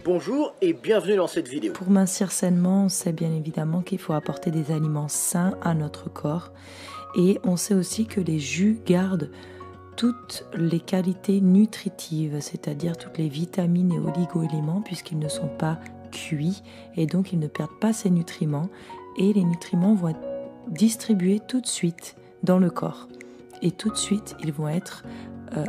Bonjour et bienvenue dans cette vidéo. Pour mincir sainement, on sait bien évidemment qu'il faut apporter des aliments sains à notre corps. Et on sait aussi que les jus gardent toutes les qualités nutritives, c'est-à-dire toutes les vitamines et oligo-éléments, puisqu'ils ne sont pas cuits et donc ils ne perdent pas ces nutriments. Et les nutriments vont être distribués tout de suite dans le corps. Et tout de suite, ils vont être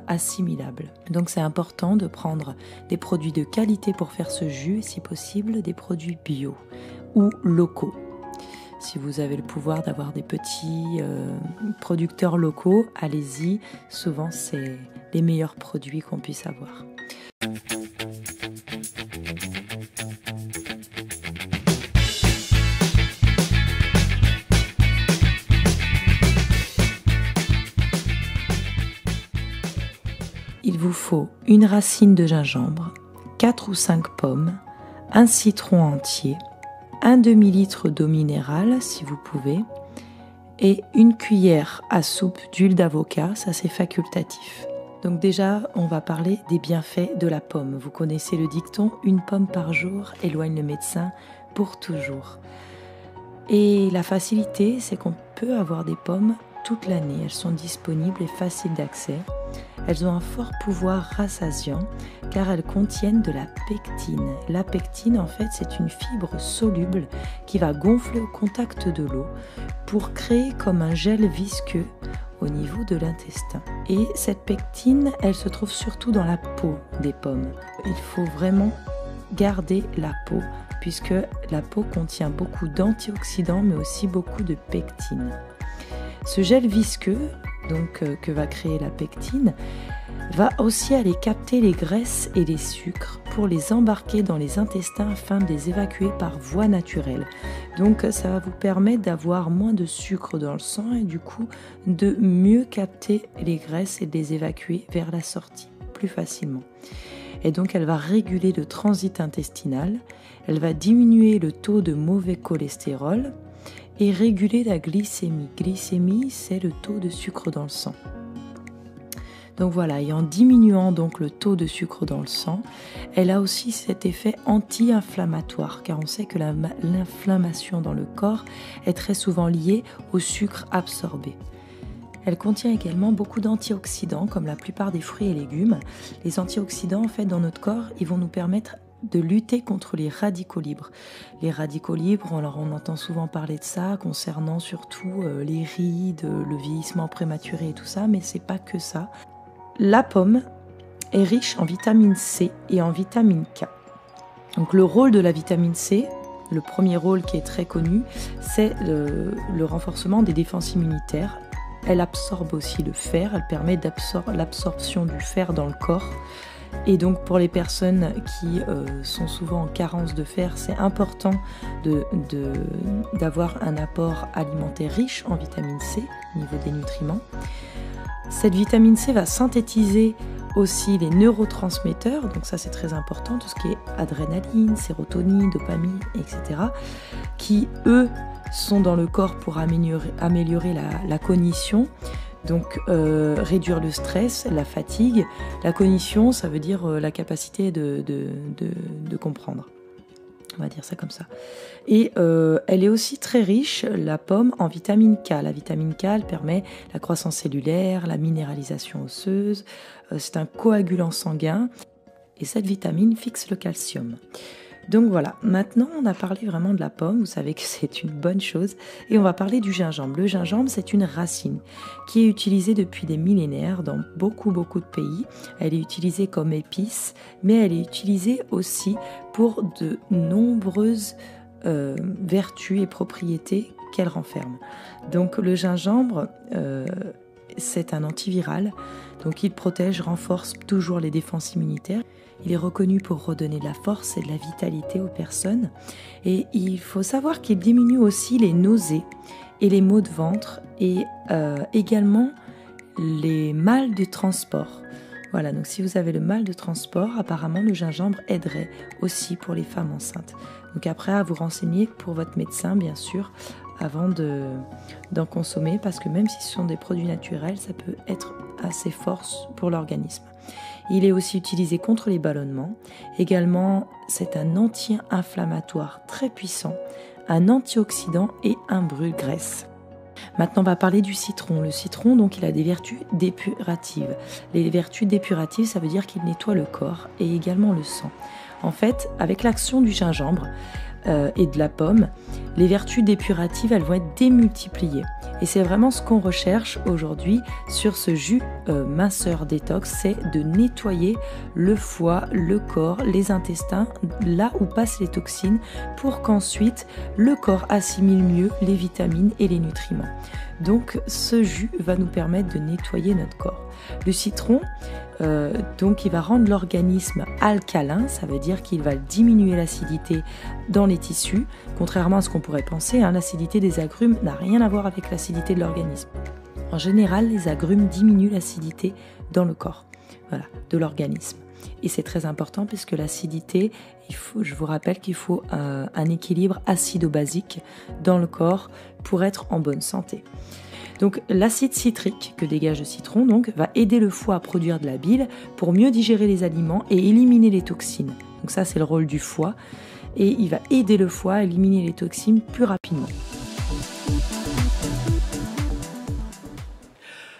assimilables. Donc c'est important de prendre des produits de qualité pour faire ce jus, et si possible des produits bio ou locaux. Si vous avez le pouvoir d'avoir des petits producteurs locaux, allez-y, souvent c'est les meilleurs produits qu'on puisse avoir. Il vous faut une racine de gingembre, 4 ou 5 pommes, un citron entier, un demi-litre d'eau minérale si vous pouvez, et une cuillère à soupe d'huile d'avocat, ça c'est facultatif. Donc déjà, on va parler des bienfaits de la pomme. Vous connaissez le dicton, une pomme par jour éloigne le médecin pour toujours. Et la facilité, c'est qu'on peut avoir des pommes toute l'année. Elles sont disponibles et faciles d'accès. Elles ont un fort pouvoir rassasiant car elles contiennent de la pectine. La pectine, en fait, c'est une fibre soluble qui va gonfler au contact de l'eau pour créer comme un gel visqueux au niveau de l'intestin. Et cette pectine, elle se trouve surtout dans la peau des pommes. Il faut vraiment garder la peau puisque la peau contient beaucoup d'antioxydants mais aussi beaucoup de pectine. Ce gel visqueux donc, que va créer la pectine va aussi aller capter les graisses et les sucres pour les embarquer dans les intestins afin de les évacuer par voie naturelle. Donc ça va vous permettre d'avoir moins de sucre dans le sang et du coup de mieux capter les graisses et de les évacuer vers la sortie plus facilement. Et donc elle va réguler le transit intestinal, elle va diminuer le taux de mauvais cholestérol et réguler la glycémie. Glycémie, c'est le taux de sucre dans le sang. Donc voilà, et en diminuant donc le taux de sucre dans le sang, elle a aussi cet effet anti-inflammatoire, car on sait que l'inflammation dans le corps est très souvent liée au sucre absorbé. Elle contient également beaucoup d'antioxydants, comme la plupart des fruits et légumes. Les antioxydants, en fait, dans notre corps, ils vont nous permettre de lutter contre les radicaux libres. Les radicaux libres, alors on entend souvent parler de ça concernant surtout les rides, le vieillissement prématuré et tout ça, mais c'est pas que ça. La pomme est riche en vitamine C et en vitamine K. Donc le rôle de la vitamine C, le premier rôle qui est très connu, c'est le renforcement des défenses immunitaires. Elle absorbe aussi le fer, elle permet l'absorption du fer dans le corps. Et donc pour les personnes qui sont souvent en carence de fer, c'est important d'avoir un apport alimentaire riche en vitamine C au niveau des nutriments. Cette vitamine C va synthétiser aussi les neurotransmetteurs, donc ça c'est très important, tout ce qui est adrénaline, sérotonine, dopamine, etc., qui eux sont dans le corps pour améliorer la cognition. Donc réduire le stress, la fatigue. La cognition, ça veut dire la capacité de comprendre. On va dire ça comme ça. Et elle est aussi très riche, la pomme, en vitamine K. La vitamine K, elle permet la croissance cellulaire, la minéralisation osseuse. C'est un coagulant sanguin. Et cette vitamine fixe le calcium. Donc voilà, maintenant on a parlé vraiment de la pomme, vous savez que c'est une bonne chose, et on va parler du gingembre. Le gingembre, c'est une racine qui est utilisée depuis des millénaires dans beaucoup de pays. Elle est utilisée comme épice, mais elle est utilisée aussi pour de nombreuses vertus et propriétés qu'elle renferme. Donc le gingembre, c'est un antiviral, donc il protège, renforce toujours les défenses immunitaires. Il est reconnu pour redonner de la force et de la vitalité aux personnes. Et il faut savoir qu'il diminue aussi les nausées et les maux de ventre et également les mal de transport. Voilà, donc si vous avez le mal de transport, apparemment le gingembre aiderait aussi pour les femmes enceintes. Donc après, à vous renseigner pour votre médecin, bien sûr, avant d'en consommer, parce que même si ce sont des produits naturels, ça peut être assez fort pour l'organisme. Il est aussi utilisé contre les ballonnements. Également, c'est un anti-inflammatoire très puissant, un antioxydant et un brûle-graisse. Maintenant, on va parler du citron. Le citron, donc, il a des vertus dépuratives. Les vertus dépuratives, ça veut dire qu'il nettoie le corps et également le sang. En fait, avec l'action du gingembre et de la pomme, les vertus dépuratives, elles vont être démultipliées. Et c'est vraiment ce qu'on recherche aujourd'hui sur ce jus minceur détox, c'est de nettoyer le foie, le corps, les intestins, là où passent les toxines, pour qu'ensuite le corps assimile mieux les vitamines et les nutriments. Donc ce jus va nous permettre de nettoyer notre corps. Le citron, donc il va rendre l'organisme alcalin, ça veut dire qu'il va diminuer l'acidité dans les tissus, contrairement à ce qu'on pourrait penser, l'acidité des agrumes n'a rien à voir avec l'acidité de l'organisme. En général, les agrumes diminuent l'acidité dans le corps, voilà, de l'organisme. Et c'est très important puisque l'acidité, je vous rappelle qu'il faut un équilibre acido-basique dans le corps pour être en bonne santé. Donc l'acide citrique que dégage le citron va aider le foie à produire de la bile pour mieux digérer les aliments et éliminer les toxines. Donc ça, c'est le rôle du foie et il va aider le foie à éliminer les toxines plus rapidement.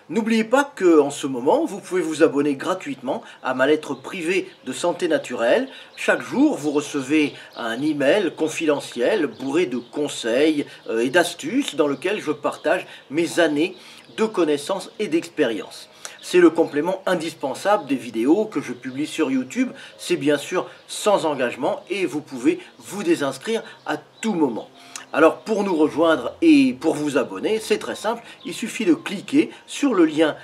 N'oubliez pas qu'en ce moment, vous pouvez vous abonner gratuitement à ma lettre privée de santé naturelle. Chaque jour, vous recevez un email confidentiel bourré de conseils et d'astuces dans lequel je partage mes années de connaissances et d'expérience. C'est le complément indispensable des vidéos que je publie sur YouTube. C'est bien sûr sans engagement et vous pouvez vous désinscrire à tout moment. Alors pour nous rejoindre et pour vous abonner, c'est très simple, il suffit de cliquer sur le lien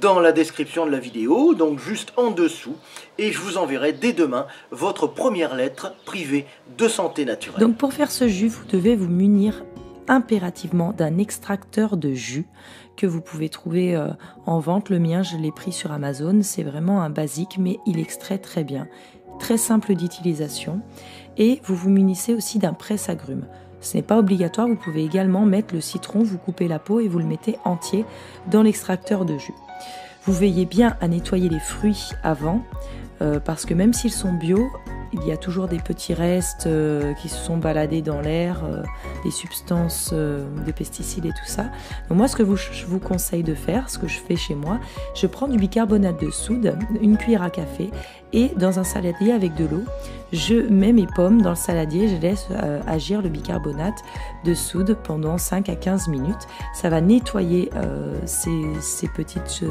dans la description de la vidéo, donc juste en dessous, et je vous enverrai dès demain votre première lettre privée de santé naturelle. Donc pour faire ce jus, vous devez vous munir impérativement d'un extracteur de jus que vous pouvez trouver en vente. Le mien, je l'ai pris sur Amazon, c'est vraiment un basique, mais il extrait très bien. Très simple d'utilisation. Et vous vous munissez aussi d'un presse-agrumes. Ce n'est pas obligatoire, vous pouvez également mettre le citron, vous coupez la peau et vous le mettez entier dans l'extracteur de jus. Vous veillez bien à nettoyer les fruits avant, parce que même s'ils sont bio, il y a toujours des petits restes qui se sont baladés dans l'air, des substances, des pesticides et tout ça. Donc moi, ce que je vous conseille de faire, ce que je fais chez moi, je prends du bicarbonate de soude, une cuillère à café, et dans un saladier avec de l'eau, je mets mes pommes dans le saladier, je laisse agir le bicarbonate de soude pendant 5 à 15 minutes. Ça va nettoyer ces petites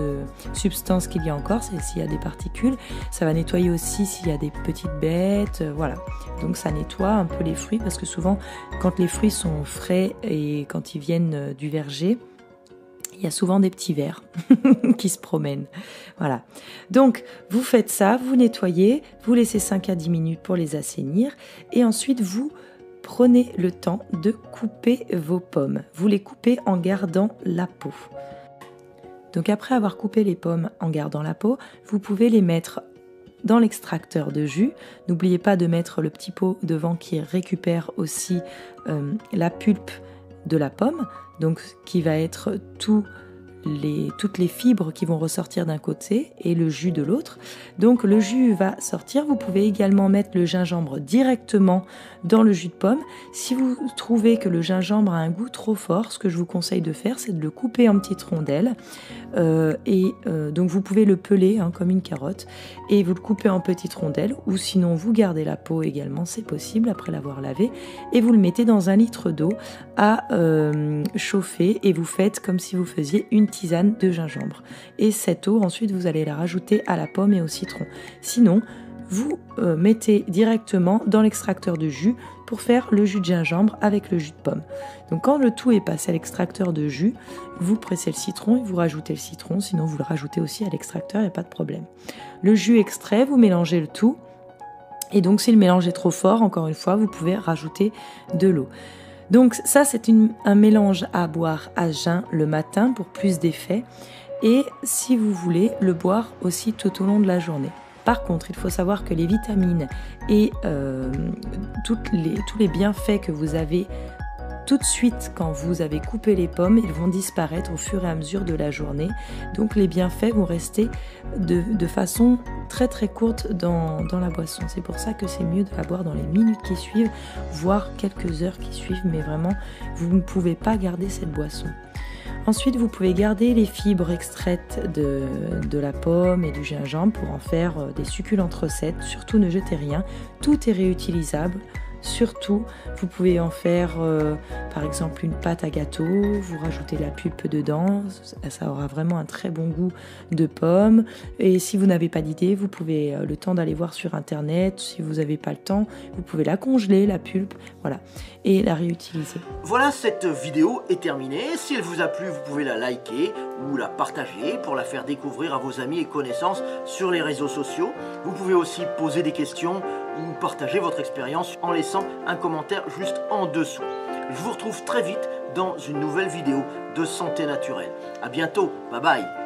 substances qu'il y a encore, s'il y a des particules. Ça va nettoyer aussi s'il y a des petites bêtes, voilà. Donc ça nettoie un peu les fruits parce que souvent, quand les fruits sont frais et quand ils viennent du verger, il y a souvent des petits vers qui se promènent. Voilà. Donc, vous faites ça, vous nettoyez, vous laissez 5 à 10 minutes pour les assainir et ensuite, vous prenez le temps de couper vos pommes. Vous les coupez en gardant la peau. Donc, après avoir coupé les pommes en gardant la peau, vous pouvez les mettre dans l'extracteur de jus. N'oubliez pas de mettre le petit pot devant qui récupère aussi la pulpe de la pomme, donc qui va être toutes les fibres qui vont ressortir d'un côté et le jus de l'autre. Donc le jus va sortir. Vous pouvez également mettre le gingembre directement dans le jus de pomme. Si vous trouvez que le gingembre a un goût trop fort, ce que je vous conseille de faire, c'est de le couper en petites rondelles. Donc vous pouvez le peler comme une carotte et vous le coupez en petites rondelles, ou sinon vous gardez la peau également, c'est possible après l'avoir lavé, et vous le mettez dans 1 litre d'eau à chauffer et vous faites comme si vous faisiez une tisane de gingembre. Et cette eau, ensuite, vous allez la rajouter à la pomme et au citron. Sinon, vous mettez directement dans l'extracteur de jus pour faire le jus de gingembre avec le jus de pomme. Donc quand le tout est passé à l'extracteur de jus, vous pressez le citron et vous rajoutez le citron, sinon vous le rajoutez aussi à l'extracteur, il n'y a pas de problème. Le jus extrait, vous mélangez le tout, et donc si le mélange est trop fort, encore une fois, vous pouvez rajouter de l'eau. Donc ça, c'est un mélange à boire à jeun le matin pour plus d'effet, et si vous voulez, le boire aussi tout au long de la journée. Par contre, il faut savoir que les vitamines et tous les bienfaits que vous avez tout de suite quand vous avez coupé les pommes, ils vont disparaître au fur et à mesure de la journée. Donc les bienfaits vont rester de façon très très courte dans la boisson. C'est pour ça que c'est mieux de la boire dans les minutes qui suivent, voire quelques heures qui suivent, mais vraiment, vous ne pouvez pas garder cette boisson. Ensuite, vous pouvez garder les fibres extraites de la pomme et du gingembre pour en faire des succulentes recettes. Surtout, ne jetez rien, tout est réutilisable. Surtout, vous pouvez en faire par exemple une pâte à gâteau, vous rajoutez la pulpe dedans, ça aura vraiment un très bon goût de pomme. Et si vous n'avez pas d'idée, vous pouvez le temps d'aller voir sur internet, si vous n'avez pas le temps, vous pouvez la congeler, la pulpe, voilà, et la réutiliser. Voilà, cette vidéo est terminée. Si elle vous a plu, vous pouvez la liker ou la partager pour la faire découvrir à vos amis et connaissances sur les réseaux sociaux. Vous pouvez aussi poser des questions ou partager votre expérience en laissant un commentaire juste en dessous. Je vous retrouve très vite dans une nouvelle vidéo de Santé Naturelle. À bientôt, bye bye.